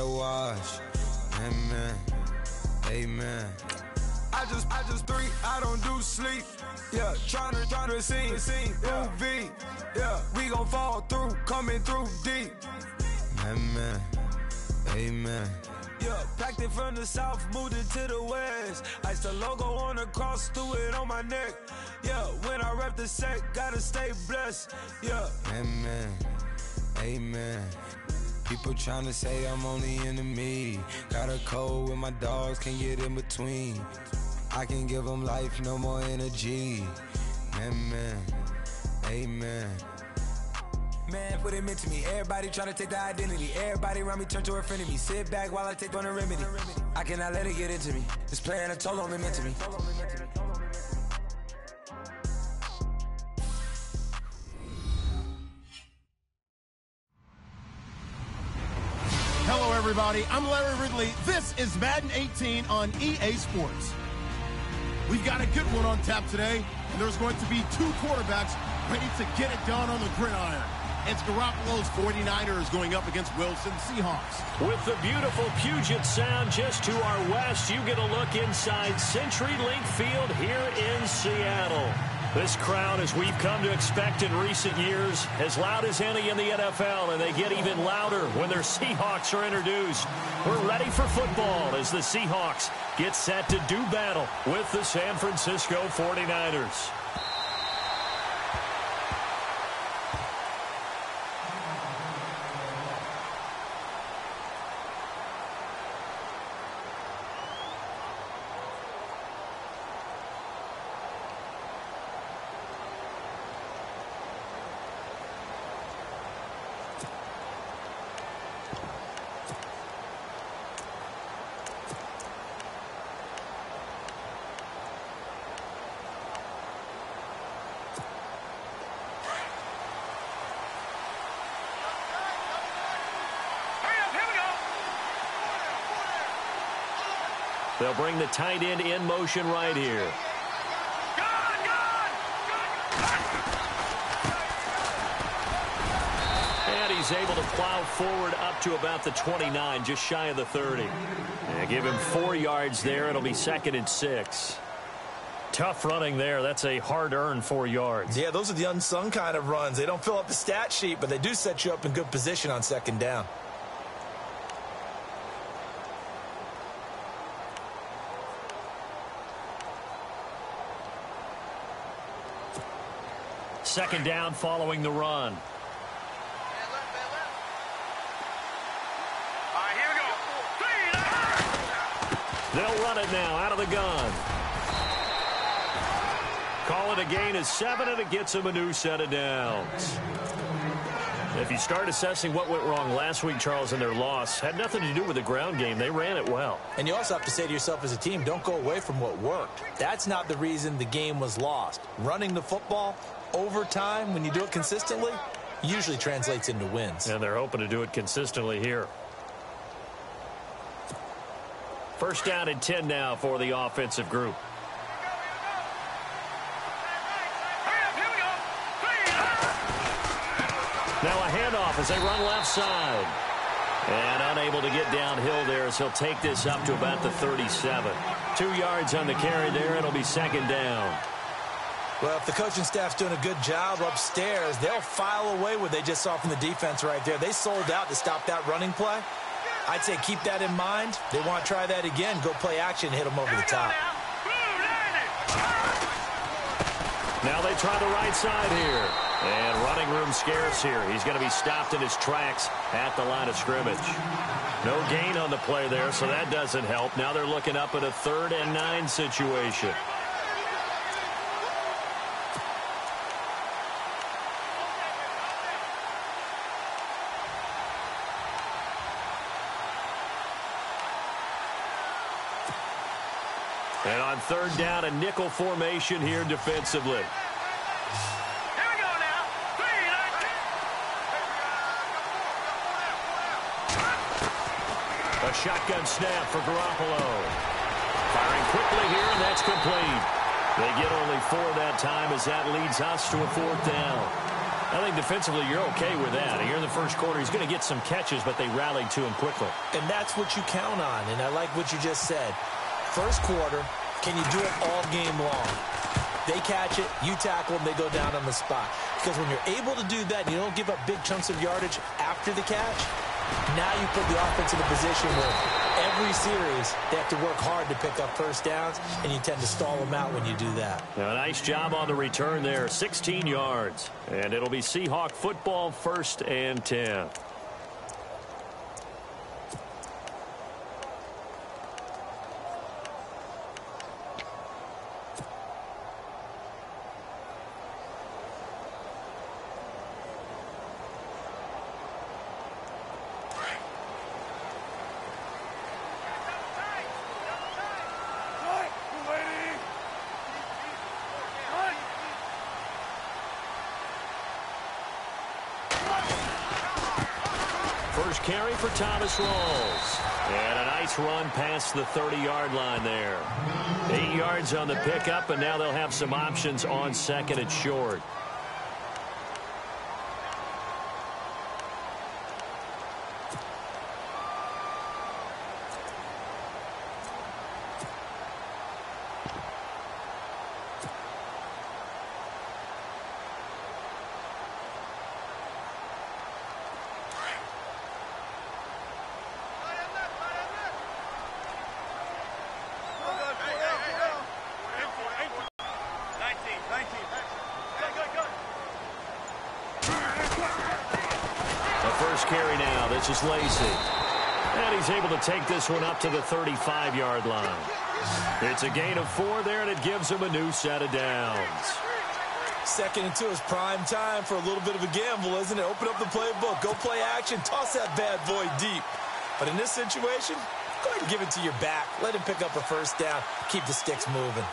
gotta wash. Amen. Amen. I just three, I don't do sleep. Yeah, tryna sing, UV. Yeah, we gon' fall through, coming through deep. Amen. Amen. Yeah, packed it from the south, moved it to the west. Iced the logo on the cross, threw it on my neck. Yeah, when I rep the set, gotta stay blessed. Yeah. Amen. Amen. People tryna say I'm on the enemy. Got a code with my dogs, can't get in between. I can give them life, no more energy. Amen. Amen. Man, what it meant to me. Everybody tryna take the identity. Everybody around me turn to a friend of me. Sit back while I take on the remedy. I cannot let it get into me. It's playing a toll on me, meant to me. Hello, everybody. I'm Larry Ridley. This is Madden 18 on EA Sports. We've got a good one on tap today, and there's going to be two quarterbacks ready to get it done on the gridiron. It's Garoppolo's 49ers going up against Wilson's Seahawks. With the beautiful Puget Sound just to our west, you get a look inside CenturyLink Field here in Seattle. This crowd, as we've come to expect in recent years, as loud as any in the NFL, and they get even louder when their Seahawks are introduced. We're ready for football as the Seahawks get set to do battle with the San Francisco 49ers. They'll bring the tight end in motion right here. And he's able to plow forward up to about the 29, just shy of the 30. And give him 4 yards there. It'll be 2nd and 6. Tough running there. That's a hard-earned 4 yards. Yeah, those are the unsung kind of runs. They don't fill up the stat sheet, but they do set you up in good position on 2nd down. Second down following the run. They'll run it now out of the gun. Call it a gain of 7, and it gets him a new set of downs. If you start assessing what went wrong last week, Charles, in their loss, had nothing to do with the ground game. They ran it well. And you also have to say to yourself as a team, don't go away from what worked. That's not the reason the game was lost. Running the football over time, when you do it consistently, usually translates into wins. And they're hoping to do it consistently here. First down and 10 now for the offensive group. Now a handoff as they run left side. And unable to get downhill there as he'll take this up to about the 37. 2 yards on the carry there. It'll be 2nd down. Well, if the coaching staff's doing a good job upstairs, they'll file away what they just saw from the defense right there. They sold out to stop that running play. I'd say keep that in mind. They want to try that again. Go play action, hit them over the top. Now they try the right side here. And running room scarce here. He's going to be stopped in his tracks at the line of scrimmage. No gain on the play there, so that doesn't help. Now they're looking up at a 3rd and 9 situation. And on 3rd down, a nickel formation here defensively. A shotgun snap for Garoppolo. Firing quickly here, and that's complete. They get only 4 that time as that leads us to a 4th down. I think defensively you're okay with that. Here in the first quarter, he's going to get some catches, but they rallied to him quickly. And that's what you count on, and I like what you just said. First quarter, can you do it all game long? They catch it, you tackle them, they go down on the spot. Because when you're able to do that and you don't give up big chunks of yardage after the catch, now you put the offense in a position where every series they have to work hard to pick up first downs, and you tend to stall them out when you do that. Now, a nice job on the return there, 16 yards. And it'll be Seahawk football, 1st and 10. First carry for Thomas Rawls. And a nice run past the 30-yard line there. 8 yards on the pickup, and now they'll have some options on 2nd and short. Carry now. This is Lacey. And he's able to take this one up to the 35-yard line. It's a gain of 4 there, and it gives him a new set of downs. 2nd and 2 is prime time for a little bit of a gamble, isn't it? Open up the playbook. Go play action. Toss that bad boy deep. But in this situation, go ahead and give it to your back. Let him pick up a first down. Keep the sticks moving.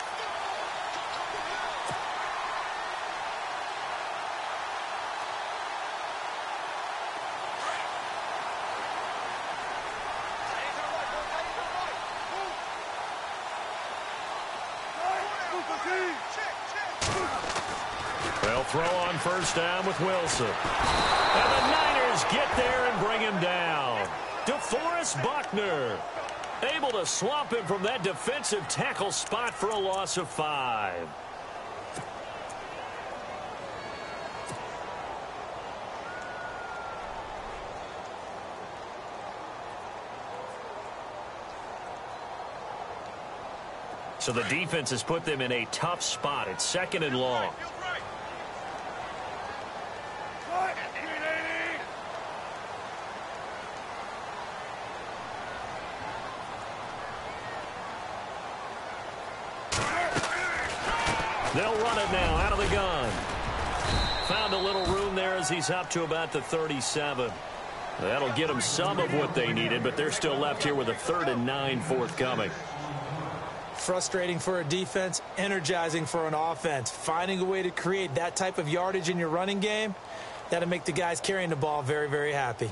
They'll throw on first down with Wilson. And the Niners get there and bring him down. DeForest Buckner able to swamp him from that defensive tackle spot for a loss of 5. So the defense has put them in a tough spot. It's 2nd and long. They'll run it now out of the gun. Found a little room there as he's up to about the 37. That'll get them some of what they needed, but they're still left here with a 3rd and 9 forthcoming. Frustrating for a defense, energizing for an offense. Finding a way to create that type of yardage in your running game, that'll make the guys carrying the ball very, very happy.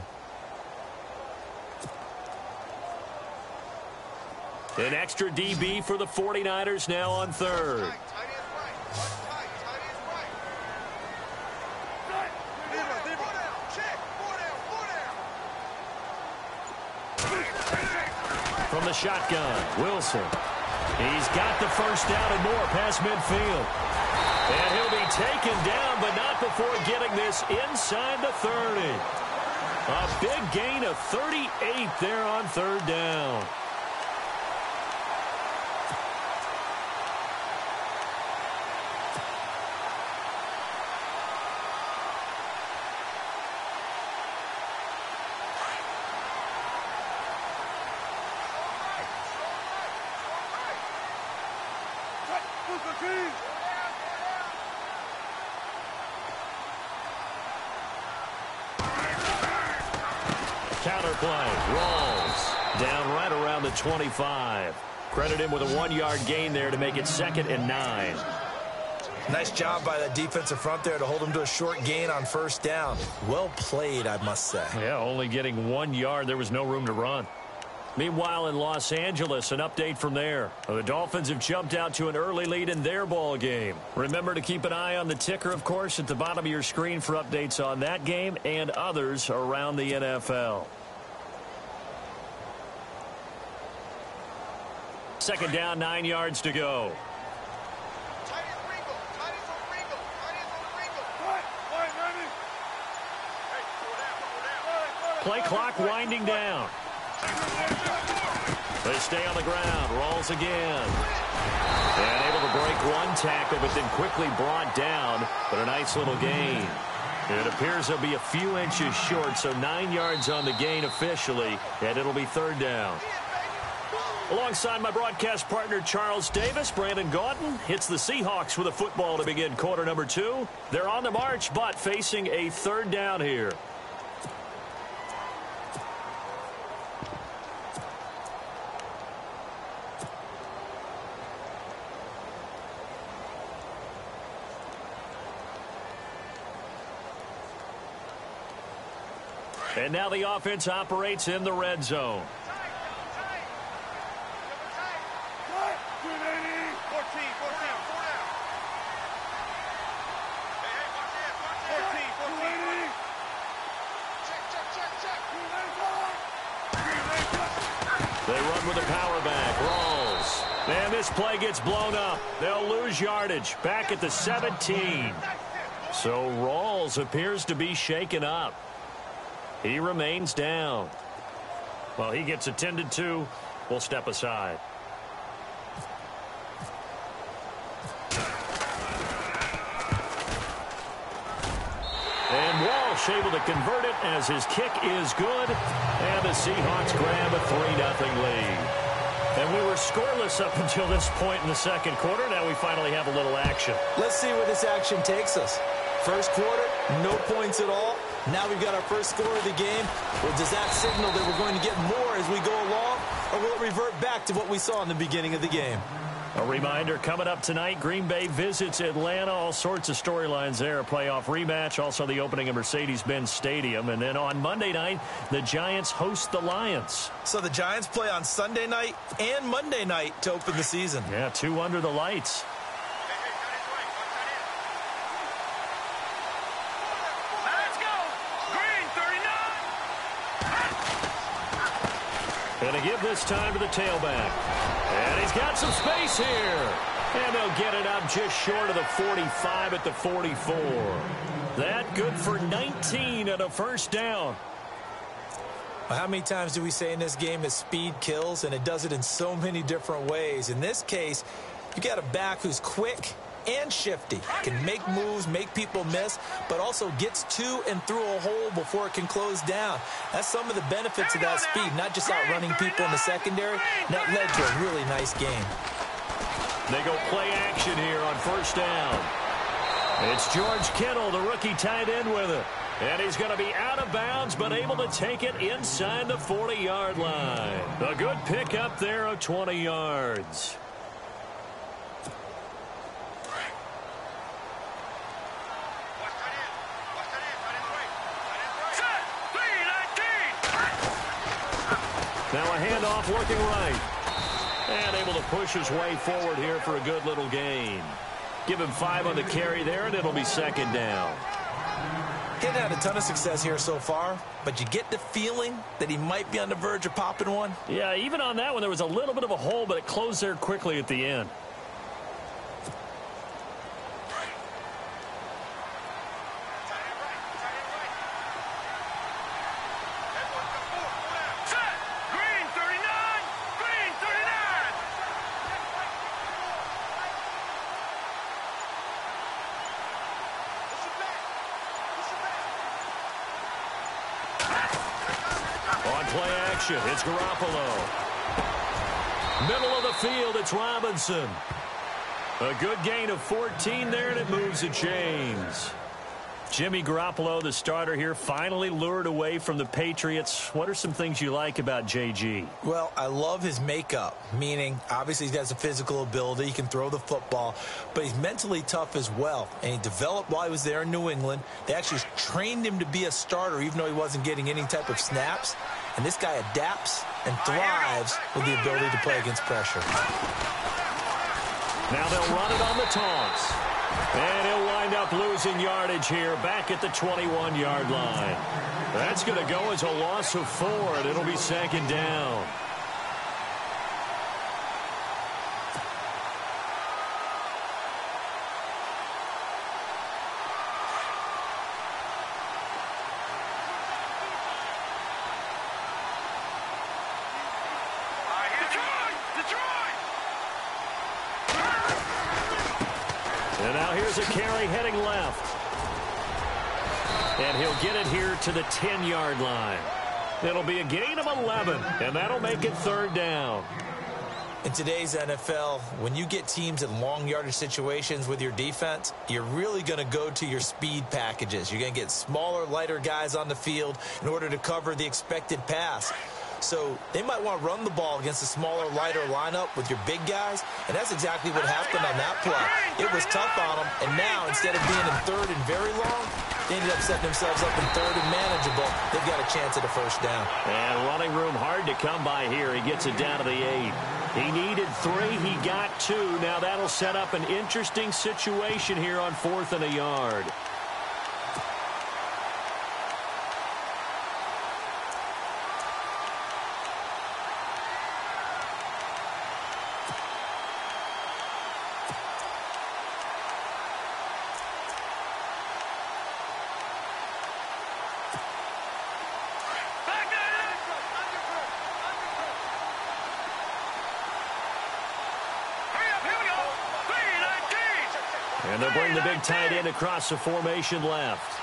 An extra DB for the 49ers now on 3rd. From the shotgun, Wilson. He's got the first down and more past midfield. And he'll be taken down, but not before getting this inside the 30. A big gain of 38 there on 3rd down. Counter play. Rawls down right around the 25. Credit him with a 1-yard gain there to make it 2nd and 9. Nice job by that defensive front there to hold him to a short gain on first down. Well played, I must say. Yeah, only getting 1 yard. There was no room to run. Meanwhile, in Los Angeles, an update from there. The Dolphins have jumped out to an early lead in their ball game. Remember to keep an eye on the ticker, of course, at the bottom of your screen for updates on that game and others around the NFL. Second down, 9 yards to go. Play clock winding down. They stay on the ground. Rolls again. And able to break one tackle, but then quickly brought down. But a nice little gain. It appears they'll be a few inches short, so 9 yards on the gain officially, and it'll be third down. Alongside my broadcast partner, Charles Davis, Brandon Gaudin hits the Seahawks with a football to begin quarter number 2. They're on the march, but facing a third down here. And now the offense operates in the red zone. They run with the power back. Rolls. And this play gets blown up. They'll lose yardage. Back at the 17. So Rawls appears to be shaken up. He remains down. Well, he gets attended to. We'll step aside. And Walsh able to convert it as his kick is good. And the Seahawks grab a 3-0 lead. And we were scoreless up until this point in the second quarter. Now we finally have a little action. Let's see where this action takes us. First quarter, no points at all. Now we've got our first score of the game. Well, does that signal that we're going to get more as we go along? Or will it revert back to what we saw in the beginning of the game? A reminder, coming up tonight, Green Bay visits Atlanta. All sorts of storylines there. A playoff rematch. Also the opening of Mercedes-Benz Stadium. And then on Monday night, the Giants host the Lions. So the Giants play on Sunday night and Monday night to open the season. Yeah, 2 under the lights. And to give this time to the tailback. And he's got some space here. And they'll get it up just short of the 45 at the 44. That good for 19 and a first down. Well, how many times do we say in this game that speed kills? And it does it in so many different ways. In this case, you got a back who's quick and shifty, can make moves, make people miss, but also gets to and through a hole before it can close down. That's some of the benefits of that speed, not just outrunning people in the secondary. That led to a really nice game. They go play action here on first down. It's George Kittle, the rookie tight end with it. And he's going to be out of bounds, but able to take it inside the 40-yard line. A good pickup there of 20 yards. Now a handoff working right. And able to push his way forward here for a good little gain. Give him 5 on the carry there, and it'll be second down. He hadn't had a ton of success here so far, but you get the feeling that he might be on the verge of popping one. Yeah, even on that one, there was a little bit of a hole, but it closed there quickly at the end. It's Garoppolo. Middle of the field, it's Robinson. A good gain of 14 there, and it moves the chains. Jimmy Garoppolo, the starter here, finally lured away from the Patriots. What are some things you like about JG? Well, I love his makeup, meaning obviously he has a physical ability. He can throw the football, but he's mentally tough as well. And he developed while he was there in New England. They actually trained him to be a starter even though he wasn't getting any type of snaps. And this guy adapts and thrives with the ability to play against pressure. Now they'll run it on the taunts. And he'll wind up losing yardage here back at the 21-yard line. That's going to go as a loss of 4, and it'll be second down. And now here's a carry heading left. And he'll get it here to the 10-yard line. It'll be a gain of 11, and that'll make it third down. In today's NFL, when you get teams in long yardage situations with your defense, you're really going to go to your speed packages. You're going to get smaller, lighter guys on the field in order to cover the expected pass. So they might want to run the ball against a smaller, lighter lineup with your big guys, and that's exactly what happened on that play. It was tough on them, and now instead of being in third and very long, they ended up setting themselves up in third and manageable. They've got a chance at a first down. And running room hard to come by here. He gets it down to the 8. He needed 3. He got 2. Now that'll set up an interesting situation here on 4th and a yard. And they'll bring the big tight end across the formation left.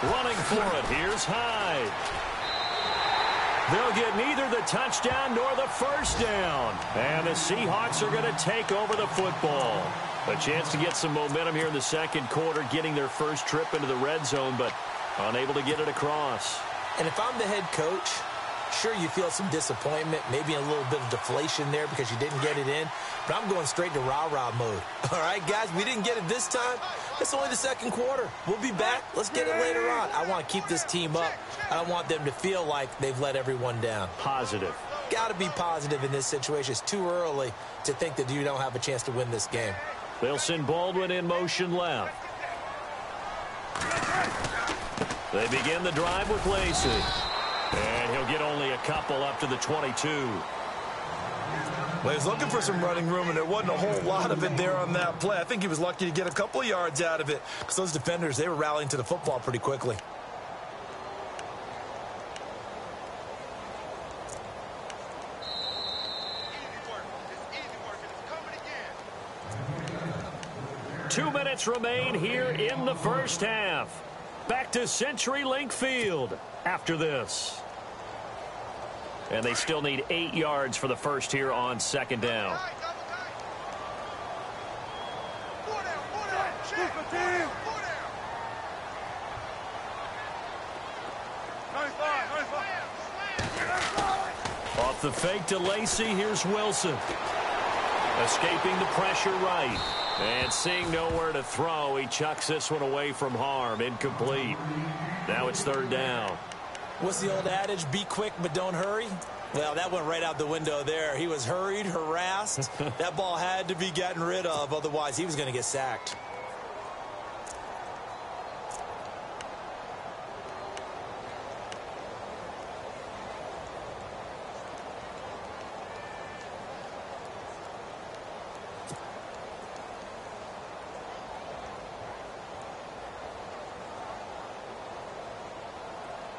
Running for it, here's Hyde. They'll get neither the touchdown nor the first down. And the Seahawks are going to take over the football. A chance to get some momentum here in the second quarter, getting their first trip into the red zone, but unable to get it across. And if I'm the head coach, sure, you feel some disappointment, maybe a little bit of deflation there because you didn't get it in, but I'm going straight to rah-rah mode. All right, guys, we didn't get it this time. It's only the second quarter. We'll be back. Let's get it later on. I want to keep this team up. I don't want them to feel like they've let everyone down. Positive. Got to be positive in this situation. It's too early to think that you don't have a chance to win this game. They'll send Baldwin in motion left. They begin the drive with Lacey. And he'll get only a couple up to the 22. Well, he was looking for some running room, and there wasn't a whole lot of it there on that play. I think he was lucky to get a couple of yards out of it because those defenders, they were rallying to the football pretty quickly. Two minutes remain here in the first half. Back to CenturyLink Field after this. And they still need 8 yards for the first here on second down. Off the fake to Lacey, here's Wilson. Escaping the pressure right. And seeing nowhere to throw, he chucks this one away from harm. Incomplete. Now it's third down. What's the old adage? Be quick, but don't hurry. Well, that went right out the window there. He was hurried, harassed. That ball had to be gotten rid of. Otherwise, he was going to get sacked.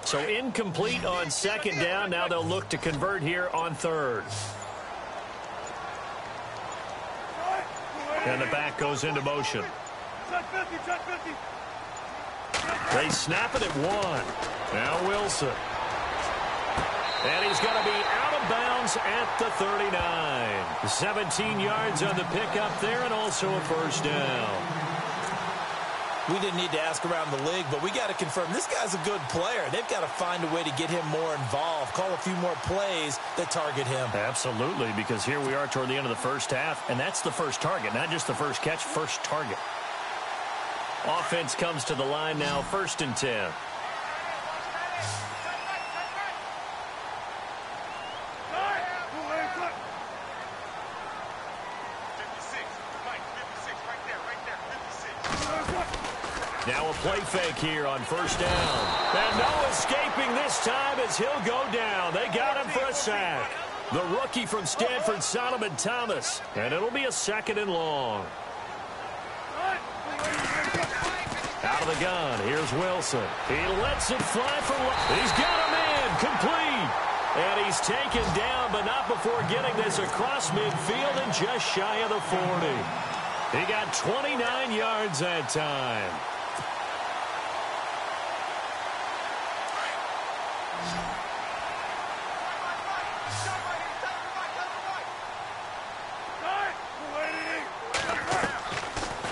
So incomplete on second down. Now they'll look to convert here on third. And the back goes into motion. They snap it at 1. Now Wilson. And he's going to be out of bounds at the 39. 17 yards on the pickup there and also a first down. We didn't need to ask around the league, but we got to confirm this guy's a good player. They've got to find a way to get him more involved, call a few more plays that target him. Absolutely, because here we are toward the end of the first half, and that's the first target, not just the first catch, first target. Offense comes to the line now, 1st and 10. Now a play fake here on 1st down. And no escaping this time as he'll go down. They got him for a sack. The rookie from Stanford, Solomon Thomas. And it'll be a 2nd and long. Out of the gun, here's Wilson. He lets it fly for... He's got a man, complete. And he's taken down, but not before getting this across midfield and just shy of the 40. He got 29 yards that time.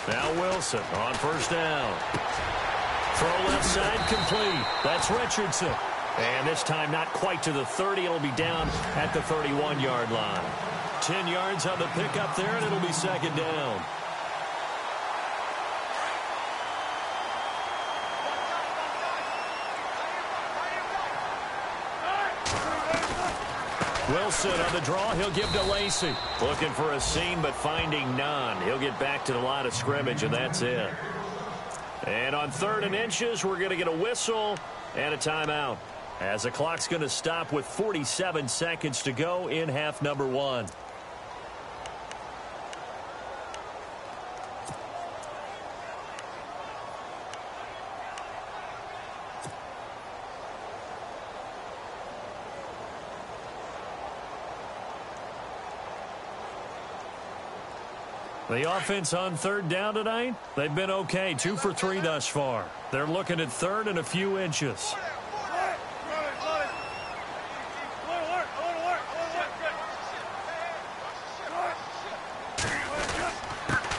Now Wilson on 1st down. Throw left side complete. That's Richardson. And this time not quite to the 30. It'll be down at the 31-yard line. 10 yards on the pickup there, and it'll be 2nd down. Wilson on the draw. He'll give to Lacey. Looking for a seam, but finding none. He'll get back to the line of scrimmage, and that's it. And on 3rd and inches, we're going to get a whistle and a timeout, as the clock's going to stop with 47 seconds to go in half number 1. The offense on 3rd down tonight, they've been okay. 2 for 3 thus far. They're looking at 3rd and a few inches.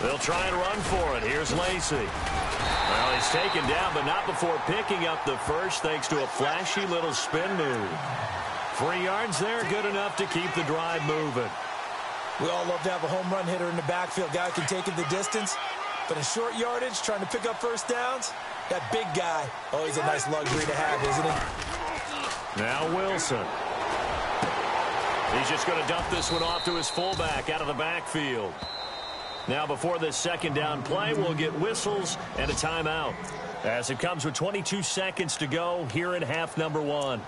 They'll try and run for it. Here's Lacey. Well, he's taken down, but not before picking up the first thanks to a flashy little spin move. 3 yards there, good enough to keep the drive moving. We all love to have a home run hitter in the backfield. Guy who can take it the distance. But in short yardage, trying to pick up 1st downs, that big guy, always a nice luxury to have, isn't it? Now Wilson. He's just going to dump this one off to his fullback out of the backfield. Now before this 2nd down play, we'll get whistles and a timeout, as it comes with 22 seconds to go here in half number 1.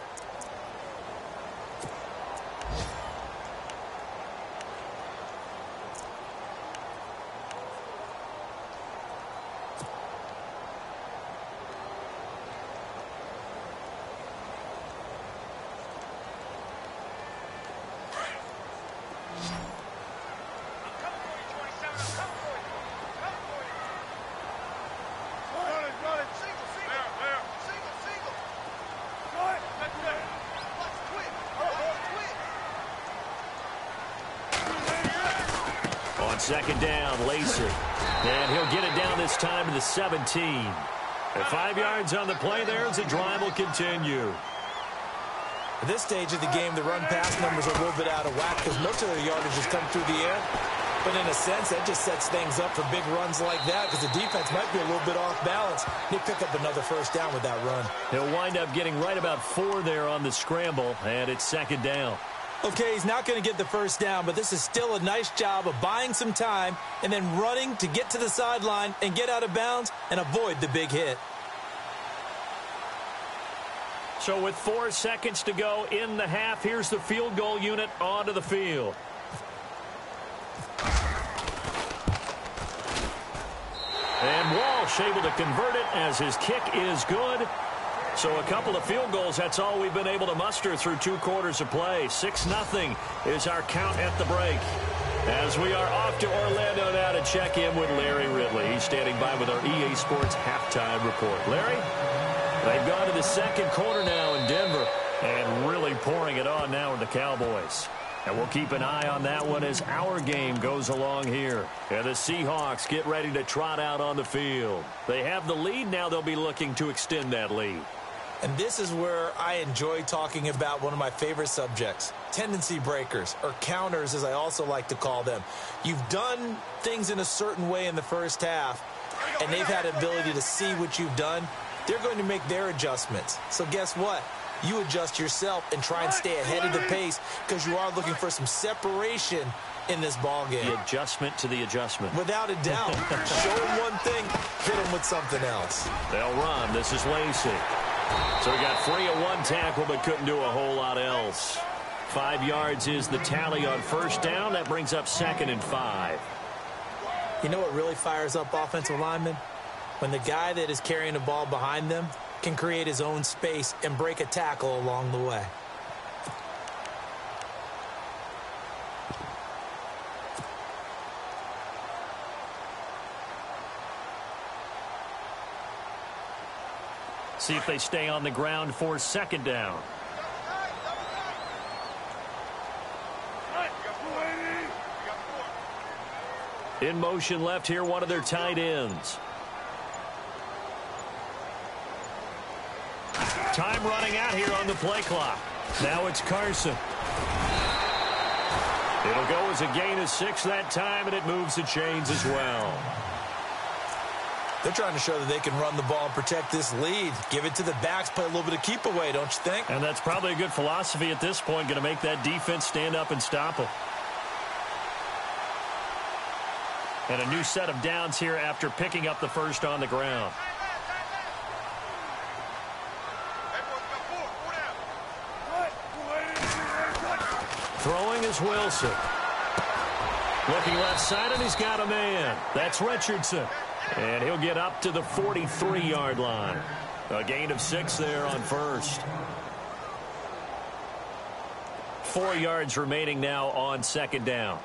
On 2nd down, Lacey. And he'll get it down this time to the 17. And 5 yards on the play there as the drive will continue. At this stage of the game, the run-pass numbers are a little bit out of whack because most of their yardage has come through the air. But in a sense, that just sets things up for big runs like that because the defense might be a little bit off balance. They pick up another 1st down with that run. He'll wind up getting right about 4 there on the scramble, and it's 2nd down. Okay, he's not going to get the 1st down, but this is still a nice job of buying some time and then running to get to the sideline and get out of bounds and avoid the big hit. So with 4 seconds to go in the half, here's the field goal unit onto the field. And Walsh able to convert it as his kick is good. So a couple of field goals, that's all we've been able to muster through 2 quarters of play. 6-0 is our count at the break. As we are off to Orlando now to check in with Larry Ridley. He's standing by with our EA Sports halftime report. Larry, they've gone to the 2nd quarter now in Denver and really pouring it on now with the Cowboys. And we'll keep an eye on that one as our game goes along here. And the Seahawks get ready to trot out on the field. They have the lead. Now they'll be looking to extend that lead. And this is where I enjoy talking about one of my favorite subjects, tendency breakers, or counters as I also like to call them. You've done things in a certain way in the first half, and they've had the ability to see what you've done, they're going to make their adjustments. So guess what? You adjust yourself and try and stay ahead of the pace because you are looking for some separation in this ball game. The adjustment to the adjustment. Without a doubt. Show them one thing, hit them with something else. They'll run. This is Lacey. So he got free of one tackle but couldn't do a whole lot else. 5 yards is the tally on first down. That brings up 2nd and 5. You know what really fires up offensive linemen? When the guy that is carrying the ball behind them can create his own space and break a tackle along the way. See if they stay on the ground for 2nd down. In motion left here, one of their tight ends. Time running out here on the play clock. Now it's Carson. It'll go as a gain of 6 that time, and it moves the chains as well. They're trying to show that they can run the ball and protect this lead. Give it to the backs, play a little bit of keep away, don't you think? And that's probably a good philosophy at this point, going to make that defense stand up and stop them. And a new set of downs here after picking up the first on the ground. Throwing is Wilson. Looking left side, and he's got a man. That's Richardson. And he'll get up to the 43-yard line. A gain of 6 there on first. 4 yards remaining now on 2nd down.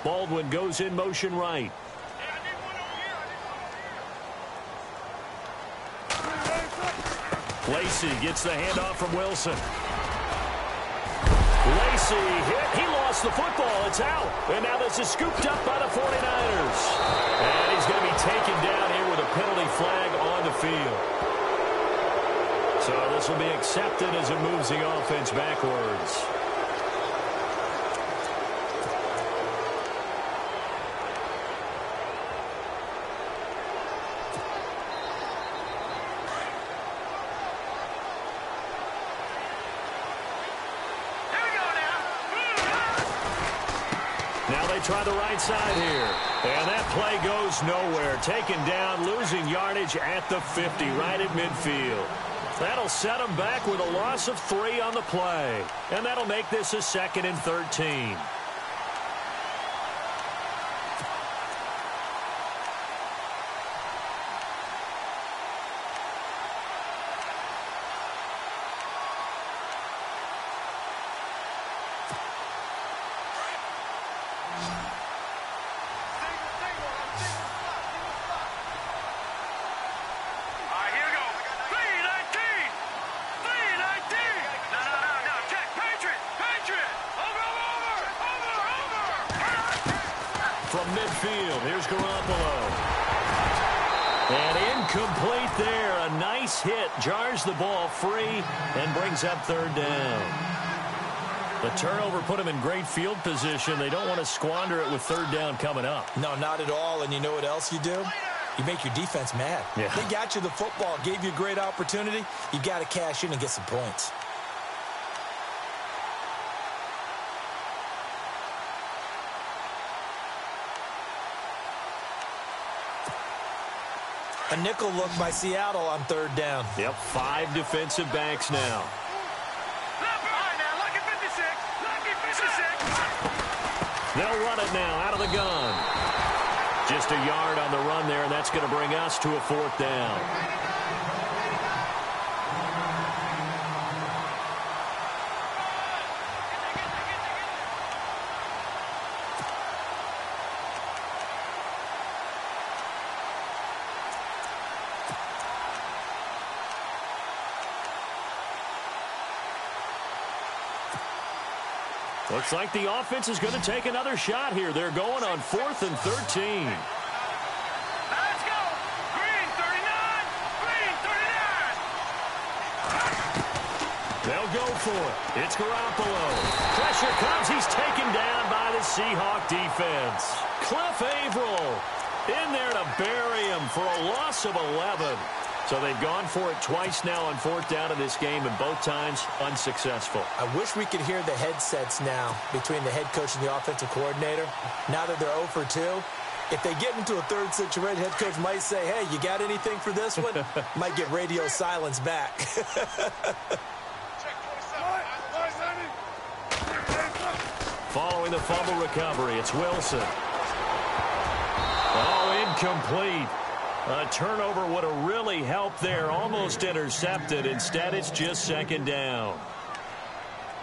Baldwin goes in motion right. Lacey gets the handoff from Wilson. Lacey hit. He lost the football. It's out. And now this is scooped up by the 49ers. And he's going to be taken down here with a penalty flag on the field. So this will be accepted as it moves the offense backwards. Try the right side here. And that play goes nowhere. Taken down, losing yardage at the 50, right at midfield. That'll set them back with a loss of 3 on the play. And that'll make this a 2nd and 13. From midfield, here's Garoppolo. And incomplete there. A nice hit. Jars the ball free and brings up 3rd down. The turnover put them in great field position. They don't want to squander it with 3rd down coming up. No, not at all. And you know what else you do? You make your defense mad. Yeah. They got you the football, gave you a great opportunity. You got to cash in and get some points. A nickel look by Seattle on 3rd down. Yep, 5 defensive backs now. They'll run it now out of the gun. Just a yard on the run there, and that's going to bring us to a 4th down. Looks like the offense is going to take another shot here. They're going on 4th and 13. Let's go. Green 39. Green 39. They'll go for it. It's Garoppolo. Pressure comes. He's taken down by the Seahawk defense. Cliff Averill in there to bury him for a loss of 11. So they've gone for it twice now on fourth down in this game, and both times unsuccessful. I wish we could hear the headsets now between the head coach and the offensive coordinator. Now that they're 0 for 2, if they get into a third situation, head coach might say, hey, you got anything for this one? Might get radio silence back. Following the fumble recovery, it's Wilson. Oh, incomplete. A turnover would have really helped there. Almost intercepted. Instead, it's just second down.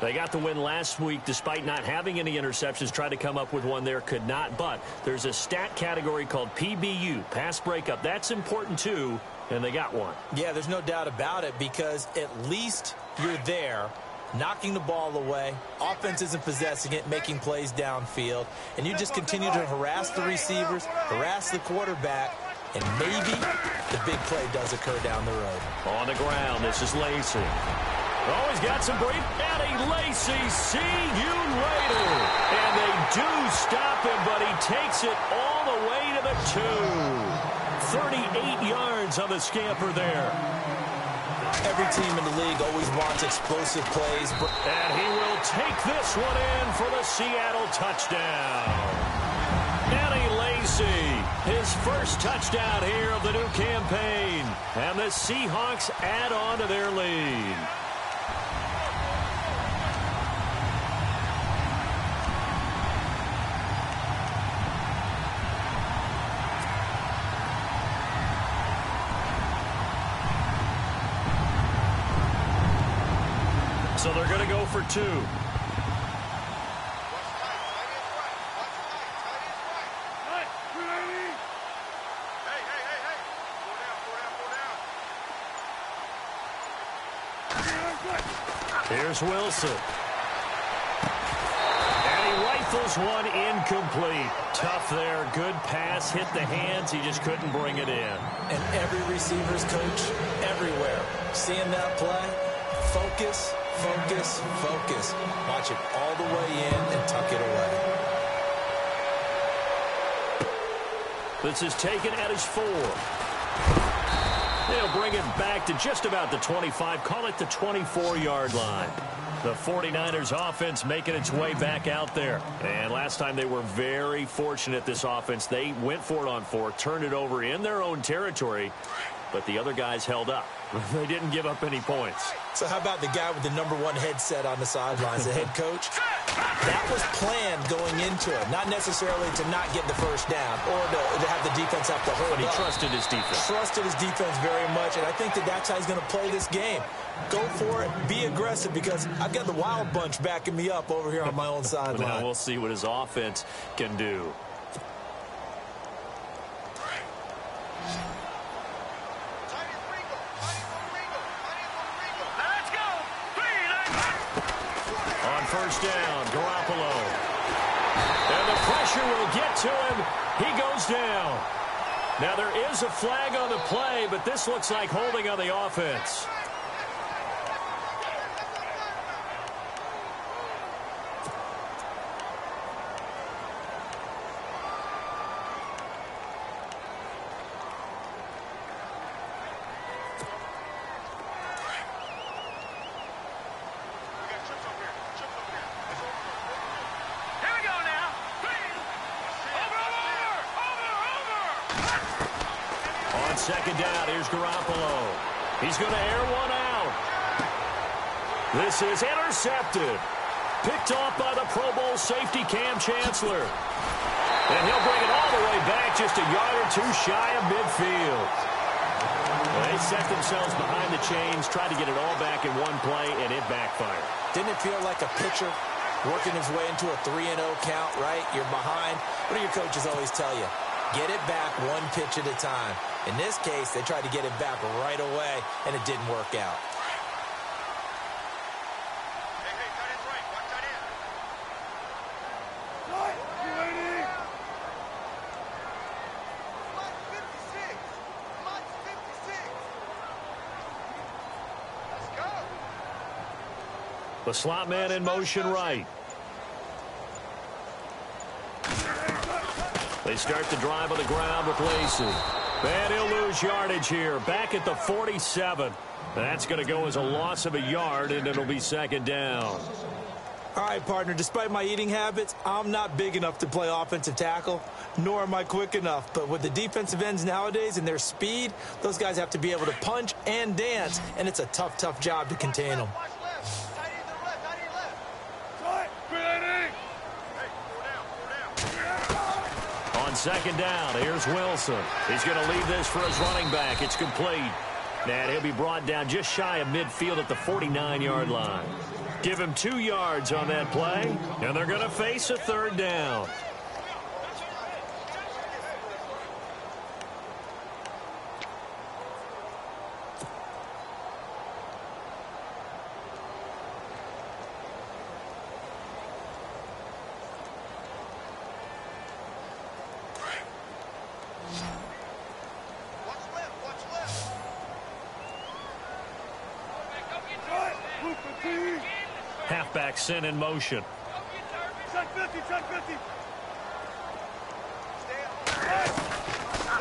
They got the win last week despite not having any interceptions. Tried to come up with one there, could not. But there's a stat category called PBU, pass breakup. That's important too, and they got one. Yeah, there's no doubt about it, because at least you're there, knocking the ball away. Offense isn't possessing it, making plays downfield. And you just continue to harass the receivers, harass the quarterback, and maybe the big play does occur down the road. On the ground, this is Lacey. Oh, he's got some brief. Eddie Lacy, see you later. And they do stop him, but he takes it all the way to the 2. 38 yards on the scamper there. Every team in the league always wants explosive plays. And he will take this one in for the Seattle touchdown. Eddie Lacy, his first touchdown here of the new campaign. And the Seahawks add on to their lead. So they're going to go for 2. Here's Wilson. And he rifles one incomplete. Tough there. Good pass. Hit the hands. He just couldn't bring it in. And every receiver's coach everywhere, seeing that play, focus, focus, focus. Watch it all the way in and tuck it away. This is taken at his 4. They'll bring it back to just about the 25. Call it the 24-yard line. The 49ers offense making its way back out there. And last time they were very fortunate, this offense. They went for it on 4, turned it over in their own territory, but the other guys held up. They didn't give up any points. So how about the guy with the #1 headset on the sidelines, the head coach? That was planned going into it, not necessarily to not get the first down or to have the defense have to hold But he up. trusted his defense. Trusted his defense very much, and I think that's how he's going to play this game. Go for it, be aggressive, because I've got the wild bunch backing me up over here on my own sideline. Now we'll see what his offense can do. First down, Garoppolo. And the pressure will get to him. He goes down. Now there is a flag on the play, but this looks like holding on the offense. Second down, here's Garoppolo. He's going to air one out. This is intercepted. Picked off by the Pro Bowl safety Cam Chancellor. And he'll bring it all the way back just a yard or 2 shy of midfield. They set themselves behind the chains, tried to get it all back in one play, and it backfired. Didn't it feel like a pitcher working his way into a 3-0 count, right? You're behind. What do your coaches always tell you? Get it back one pitch at a time. In this case, they tried to get it back right away, and it didn't work out. The slot man in motion right. They start the drive on the ground with Lacey. And he'll lose yardage here. Back at the 47. That's going to go as a loss of a yard, and it'll be second down. All right, partner, despite my eating habits, I'm not big enough to play offensive tackle, nor am I quick enough. But with the defensive ends nowadays and their speed, those guys have to be able to punch and dance, and it's a tough, tough job to contain them. On second down, here's Wilson. He's going to leave this for his running back. It's complete. And he'll be brought down just shy of midfield at the 49-yard line. Give him 2 yards on that play, and they're going to face a third down. Halfback sent in motion.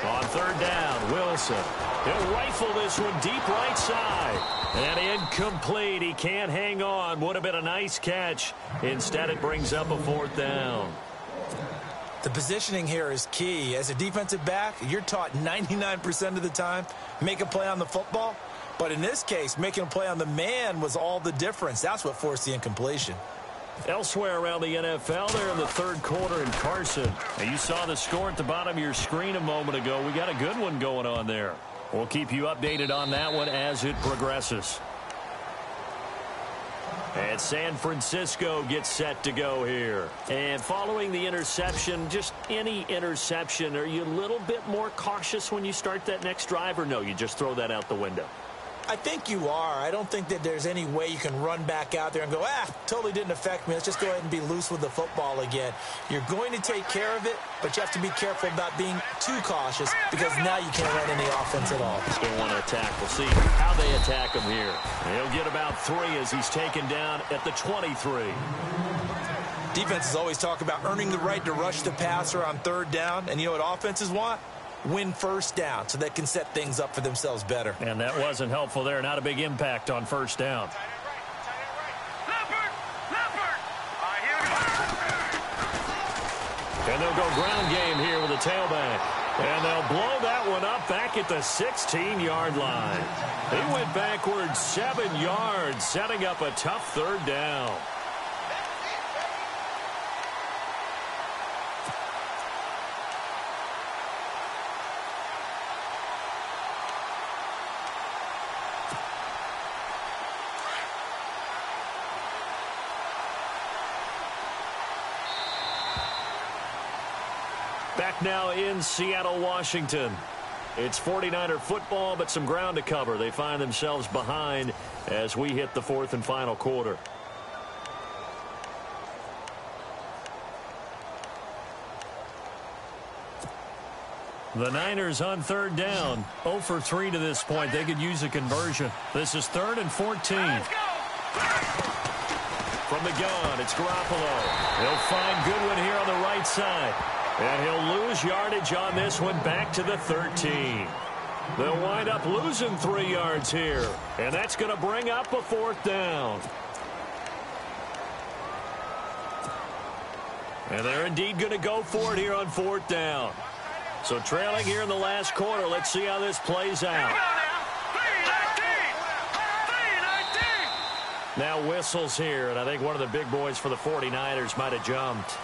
On third down, Wilson. He'll rifle this one deep right side. And incomplete. He can't hang on. Would have been a nice catch. Instead, it brings up a fourth down. The positioning here is key. As a defensive back, you're taught 99% of the time, make a play on the football. But in this case, making a play on the man was all the difference. That's what forced the incompletion. Elsewhere around the NFL, they're in the third quarter in Carson. And you saw the score at the bottom of your screen a moment ago. We got a good one going on there. We'll keep you updated on that one as it progresses. And San Francisco gets set to go here. And following the interception, just any interception, are you a little bit more cautious when you start that next drive, or no, you just throw that out the window? I think you are. I don't think that there's any way you can run back out there and go, totally didn't affect me. Let's just go ahead and be loose with the football again. You're going to take care of it, but you have to be careful about being too cautious because now you can't run any offense at all. Still want to attack. We'll see how they attack him here. He'll get about 3 as he's taken down at the 23. Defenses always talk about earning the right to rush the passer on third down, and you know what offenses want? Win first down so they can set things up for themselves better. And that wasn't helpful there. Not a big impact on first down. And they'll go ground game here with a tailback. And they'll blow that one up back at the 16-yard line. He went backwards 7 yards, setting up a tough third down. Back now in Seattle, Washington. It's 49er football, but some ground to cover. They find themselves behind as we hit the fourth and final quarter. The Niners on third down. 0 for 3 to this point. They could use a conversion. This is 3rd and 14. From the gun, it's Garoppolo. He'll find Goodwin here on the right side. And he'll lose yardage on this one back to the 13. They'll wind up losing 3 yards here. And that's going to bring up a fourth down. And they're indeed going to go for it here on fourth down. So trailing here in the last quarter. Let's see how this plays out. Now whistles here, and I think one of the big boys for the 49ers might have jumped.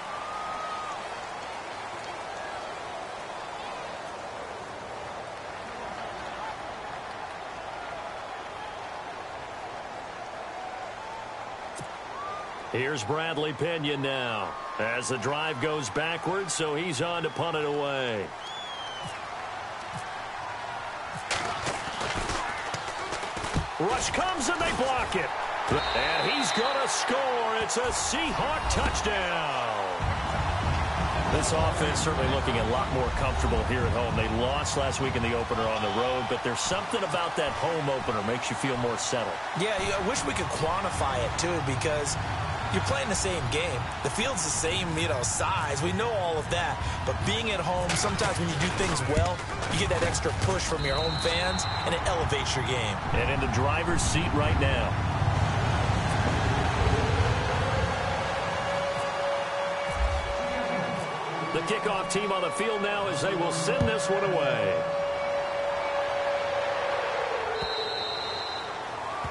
Here's Bradley Pinion now as the drive goes backwards, so he's on to punt it away. Rush comes and they block it. And he's going to score. It's a Seahawk touchdown. This offense certainly looking a lot more comfortable here at home. They lost last week in the opener on the road, but there's something about that home opener makes you feel more settled. Yeah, I wish we could quantify it, too, because you're playing the same game. The field's the same, size. We know all of that. But being at home, sometimes when you do things well, you get that extra push from your home fans, and it elevates your game. And in the driver's seat right now. The kickoff team on the field now as they will send this one away.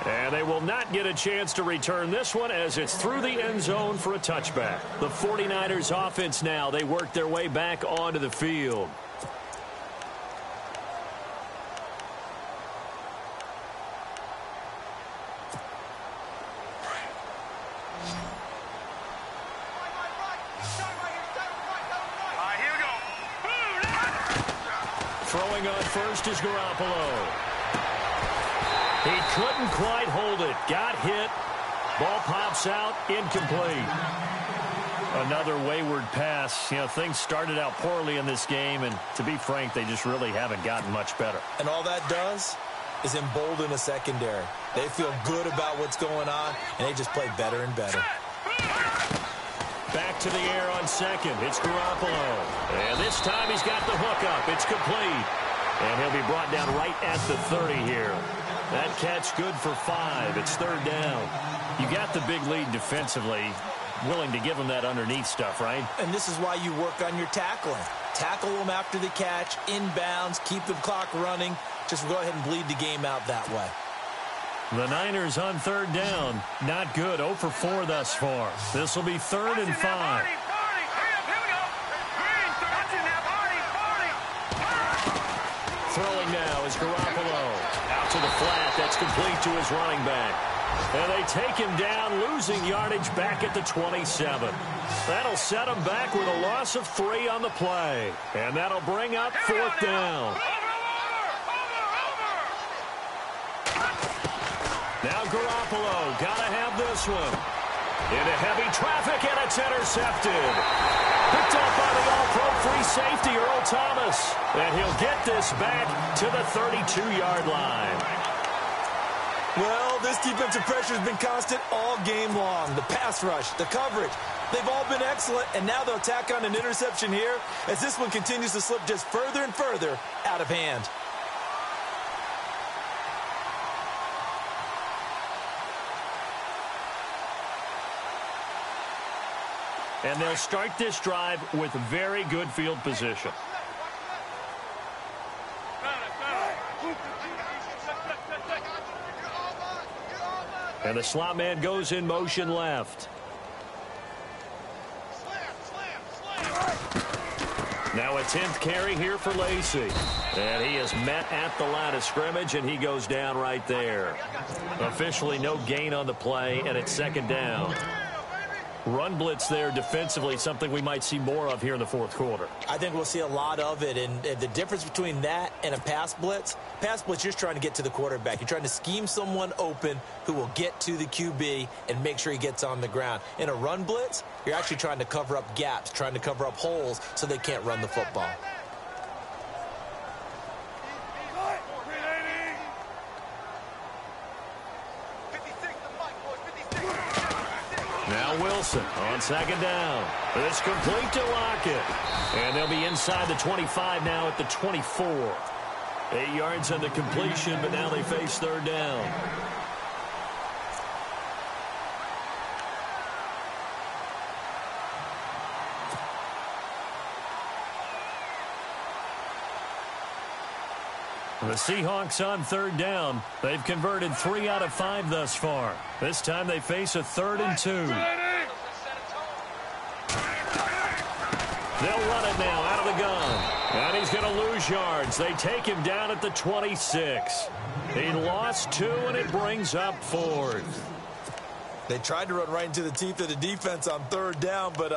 And they will not get a chance to return this one as it's through the end zone for a touchback. The 49ers offense now, they work their way back onto the field. Throwing on first is Garoppolo. He couldn't quite hold it. Got hit. Ball pops out. Incomplete. Another wayward pass. Things started out poorly in this game, and to be frank, they just really haven't gotten much better. And all that does is embolden a secondary. They feel good about what's going on, and they just play better and better. Back to the air on second. It's Garoppolo. And this time he's got the hook up. It's complete. And he'll be brought down right at the 30 here. That catch good for 5. It's third down. You got the big lead defensively. Willing to give them that underneath stuff, right? And this is why you work on your tackling. Tackle them after the catch, inbounds, keep the clock running. Just go ahead and bleed the game out that way. The Niners on third down. Not good. 0 for 4 thus far. This will be 3rd and 5. Throwing now is Garoppolo. Out to the flat. That's complete to his running back. And they take him down, losing yardage back at the 27. That'll set him back with a loss of 3 on the play. And that'll bring up 4th down. Now Garoppolo, gotta have this one. Into heavy traffic, and it's intercepted. Picked up by the all-pro free safety, Earl Thomas. And he'll get this back to the 32-yard line. Well, this defensive pressure has been constant all game long. The pass rush, the coverage, they've all been excellent, and now they'll tack on an interception here as this one continues to slip just further and further out of hand. And they'll start this drive with very good field position. And the slot man goes in motion left. Now a 10th carry here for Lacy. And he is met at the line of scrimmage, and he goes down right there. Officially no gain on the play, and it's 2nd down. Run blitz there defensively, something we might see more of here in the 4th quarter. I think we'll see a lot of it, and the difference between that and a pass blitz, you're just trying to get to the quarterback. You're trying to scheme someone open who will get to the QB and make sure he gets on the ground. In a run blitz, you're actually trying to cover up gaps, trying to cover up holes so they can't run the football. Now Wilson on 2nd down. It's complete to Lockett. And they'll be inside the 25 now at the 24. 8 yards on the completion, but now they face 3rd down. The Seahawks on 3rd down. They've converted 3 out of 5 thus far. This time they face a 3rd and 2. They'll run it now out of the gun. And he's going to lose yards. They take him down at the 26. He lost 2, and it brings up 4th. They tried to run right into the teeth of the defense on 3rd down, but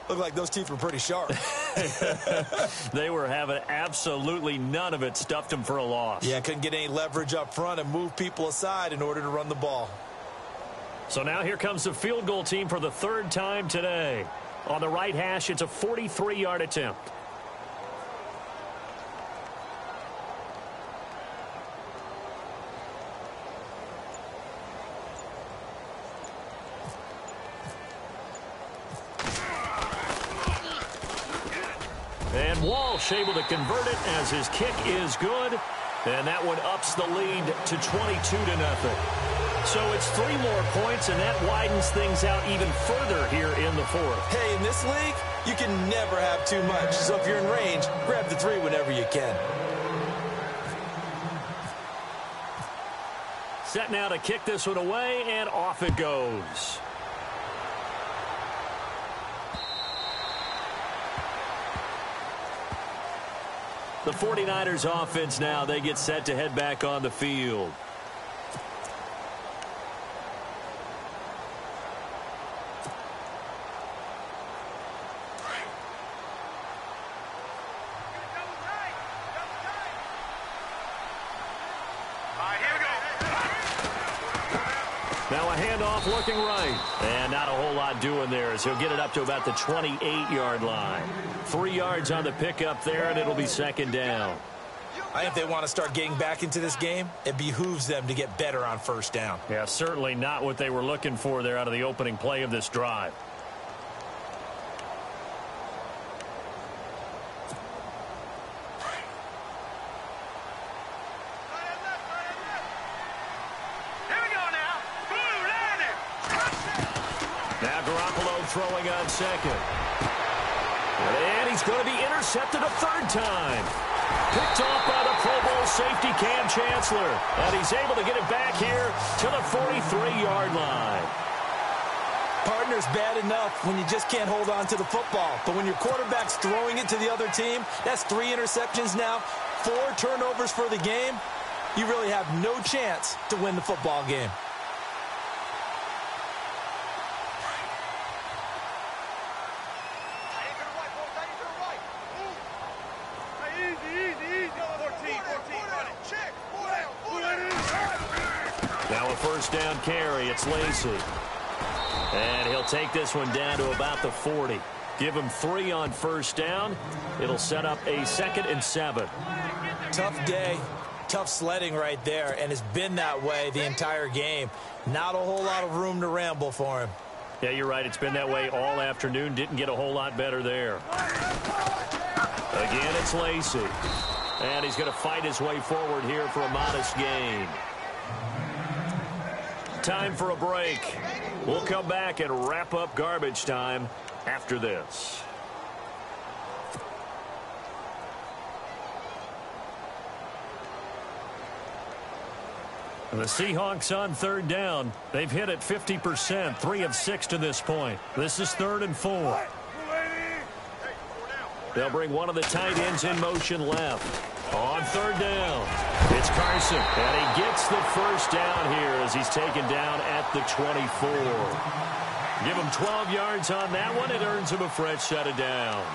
looked like those teeth were pretty sharp. They were having absolutely none of it. Stuffed them for a loss. Yeah, couldn't get any leverage up front and move people aside in order to run the ball. So now here comes the field goal team for the 3rd time today. On the right hash, it's a 43-yard attempt. And Walsh able to convert it as his kick is good. And that one ups the lead to 22-0. So it's 3 more points, and that widens things out even further here in the fourth. Hey, in this league, you can never have too much. So if you're in range, grab the 3 whenever you can. Set now to kick this one away, and off it goes. The 49ers offense now, they get set to head back on the field. Now a handoff looking right. And not a whole lot doing there as he'll get it up to about the 28-yard line. 3 yards on the pickup there, and it'll be second down. I think if they want to start getting back into this game, it behooves them to get better on first down. Yeah, certainly not what they were looking for there out of the opening play of this drive. Throwing on second. And he's going to be intercepted a third time. Picked off by the Pro Bowl safety Cam Chancellor. And he's able to get it back here to the 43-yard line. Partner's bad enough when you just can't hold on to the football. But when your quarterback's throwing it to the other team, that's 3 interceptions now, 4 turnovers for the game. You really have no chance to win the football game. Now a first down carry. It's Lacy. And he'll take this one down to about the 40. Give him 3 on first down. It'll set up a 2nd and 7. Tough day. Tough sledding right there. And it's been that way the entire game. Not a whole lot of room to ramble for him. Yeah, you're right. It's been that way all afternoon. Didn't get a whole lot better there. Again, it's Lacy. And he's going to fight his way forward here for a modest gain. Time for a break. We'll come back and wrap up garbage time after this. The Seahawks on third down. They've hit it 50%, 3 of 6 to this point. This is 3rd and 4. They'll bring one of the tight ends in motion left. On third down, it's Carson. And he gets the first down here as he's taken down at the 24. Give him 12 yards on that one. It earns him a fresh set of downs.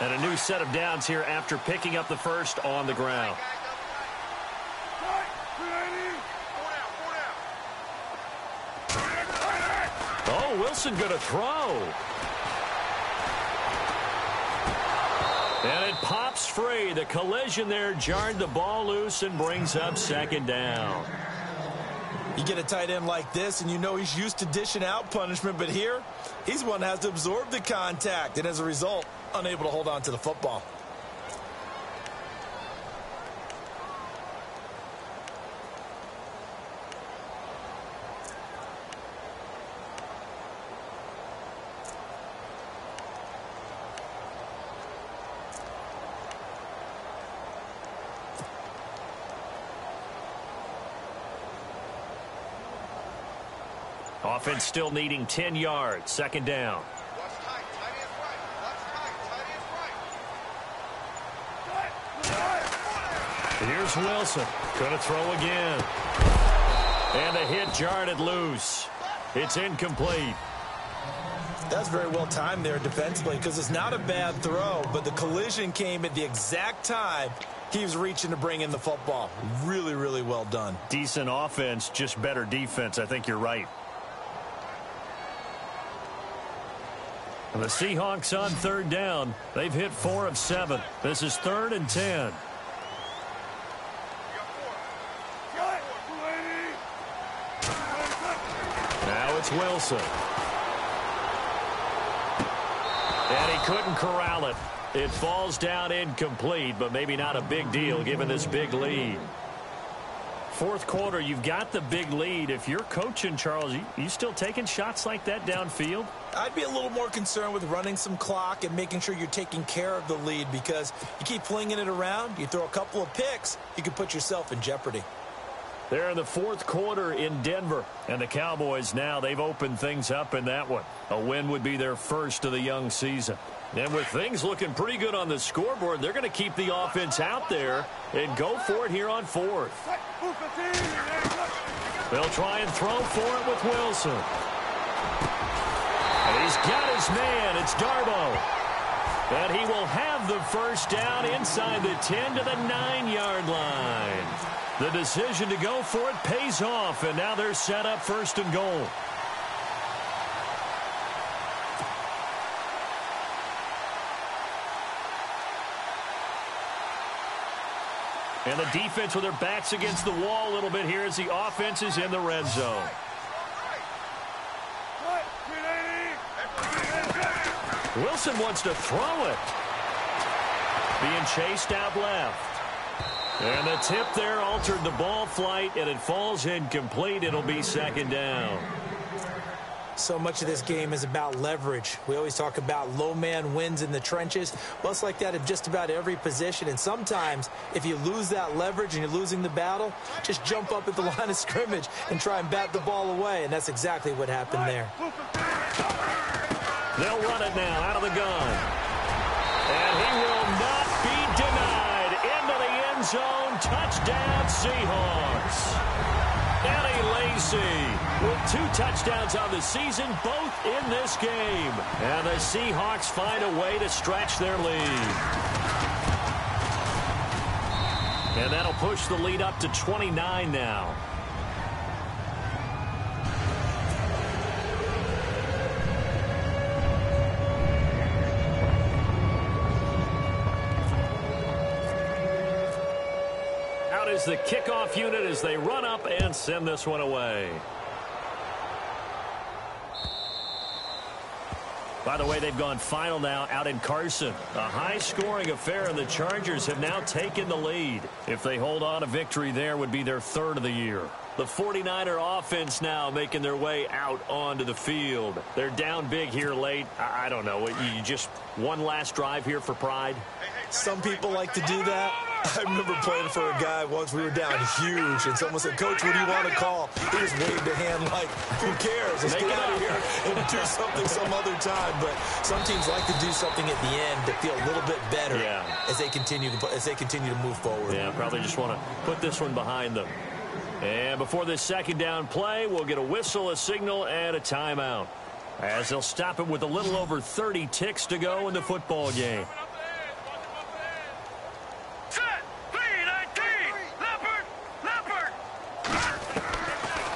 And a new set of downs here after picking up the first on the ground. Oh, Wilson going to throw. And it pops free. The collision there jarred the ball loose and brings up second down. You get a tight end like this, and you know he's used to dishing out punishment, but here, he's one that has to absorb the contact, and as a result, unable to hold on to the football. Offense still needing 10 yards. Second down. Here's Wilson. Gonna throw again. And the hit jarred it loose. It's incomplete. That's very well timed there defensively because it's not a bad throw, but the collision came at the exact time He was reaching to bring in the football. Really, really well done. Decent offense, just better defense. I think you're right. And the Seahawks on third down. They've hit 4 of 7. This is 3rd and 10. Now it's Wilson. And he couldn't corral it. It falls down incomplete, but maybe not a big deal given this big lead. Fourth quarter, you've got the big lead. If you're coaching, Charles, you still taking shots like that downfield? I'd be a little more concerned with running some clock and making sure you're taking care of the lead, because you keep flinging it around, you throw a couple of picks, you can put yourself in jeopardy. They're in the fourth quarter in Denver, and the Cowboys now, they've opened things up in that one. A win would be their first of the young season. And with things looking pretty good on the scoreboard, they're going to keep the offense out there and go for it here on fourth. They'll try and throw for it with Wilson. And he's got his man. It's Darbo. And he will have the first down inside the 10 to the 9-yard line. The decision to go for it pays off, and now they're set up 1st and goal. And the defense with their backs against the wall a little bit here as the offense is in the red zone. Wilson wants to throw it. Being chased out left. And the tip there altered the ball flight, and it falls incomplete. It'll be 2nd down. So much of this game is about leverage. We always talk about low man wins in the trenches. Well, it's like that at just about every position. And sometimes, if you lose that leverage and you're losing the battle, just jump up at the line of scrimmage and try and bat the ball away. And that's exactly what happened there. They'll run it now out of the gun. And he will not be denied. Into the end zone. Touchdown, Seahawks. Eddie Lacy with 2 touchdowns on the season, both in this game. And the Seahawks find a way to stretch their lead. And that'll push the lead up to 29 now. Is the kickoff unit as they run up and send this one away. By the way, they've gone final now out in Carson. A high-scoring affair, and the Chargers have now taken the lead. If they hold on, a victory there would be their 3rd of the year. The 49er offense now making their way out onto the field. They're down big here late. I don't know. You just one last drive here for pride? Some people like to do that. I remember playing for a guy once. We were down huge, and someone said, "Coach, what do you want to call?" He just waved a hand like, "Who cares? Let's get out of here and do something some other time." But some teams like to do something at the end to feel a little bit better as they continue to move forward. Yeah, probably just want to put this one behind them. And before this 2nd down play, we'll get a whistle, a signal, and a timeout, as they'll stop it with a little over 30 ticks to go in the football game.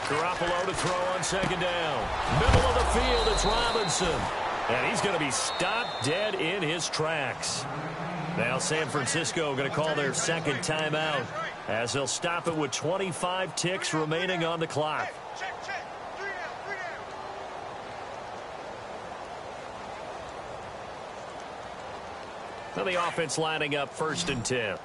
Garoppolo to throw on 2nd down. Middle of the field, it's Robinson. And he's going to be stopped dead in his tracks. Now San Francisco going to call their 2nd timeout, as they'll stop it with 25 ticks remaining on the clock. Now the offense lining up 1st and 10.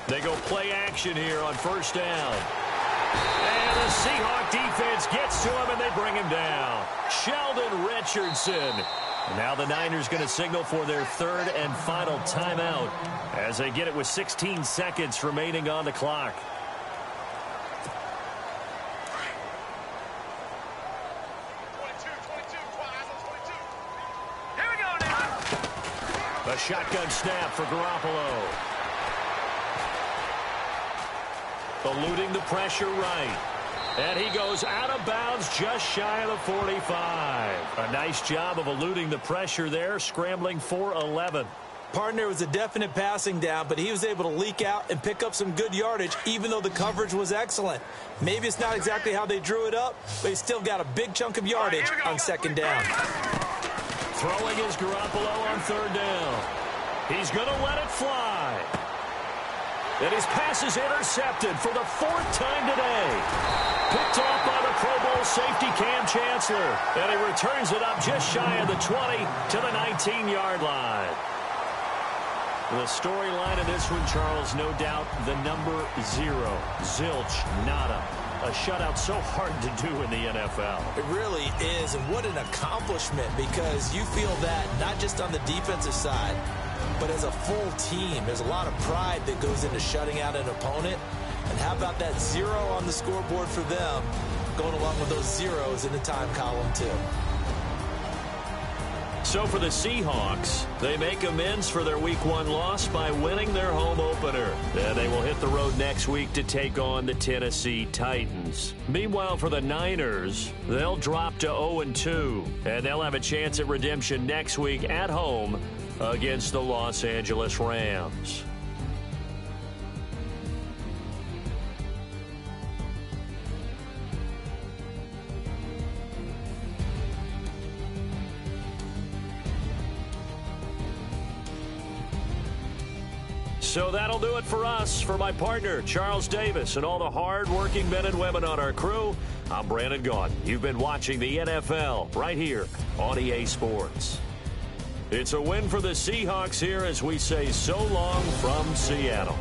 They go play action here on 1st down. And the Seahawk defense gets to him, and they bring him down. Sheldon Richardson. And now the Niners going to signal for their 3rd and final timeout, as they get it with 16 seconds remaining on the clock. Here we go now. A shotgun snap for Garoppolo. Eluding the pressure right. And he goes out of bounds just shy of the 45. A nice job of eluding the pressure there, scrambling for 11. Partner, was a definite passing down, but he was able to leak out and pick up some good yardage, even though the coverage was excellent. Maybe it's not exactly how they drew it up, but he still got a big chunk of yardage on second down. Throwing is Garoppolo on third down. He's going to let it fly. And his pass is intercepted for the fourth time today. Picked off by the Pro Bowl safety Cam Chancellor. And he returns it up just shy of the 20 to the 19-yard line. The storyline of this one, Charles, no doubt the number 0. Zilch, nada. A shutout so hard to do in the NFL. It really is, and what an accomplishment, because you feel that not just on the defensive side, but as a full team. There's a lot of pride that goes into shutting out an opponent. And how about that 0 on the scoreboard for them, going along with those zeros in the time column, too. So for the Seahawks, they make amends for their Week 1 loss by winning their home opener. Then they will hit the road next week to take on the Tennessee Titans. Meanwhile, for the Niners, they'll drop to 0-2, and they'll have a chance at redemption next week at home against the Los Angeles Rams. So that'll do it for us. For my partner, Charles Davis, and all the hard-working men and women on our crew, I'm Brandon Gaudin. You've been watching the NFL right here on EA Sports. It's a win for the Seahawks here as we say so long from Seattle.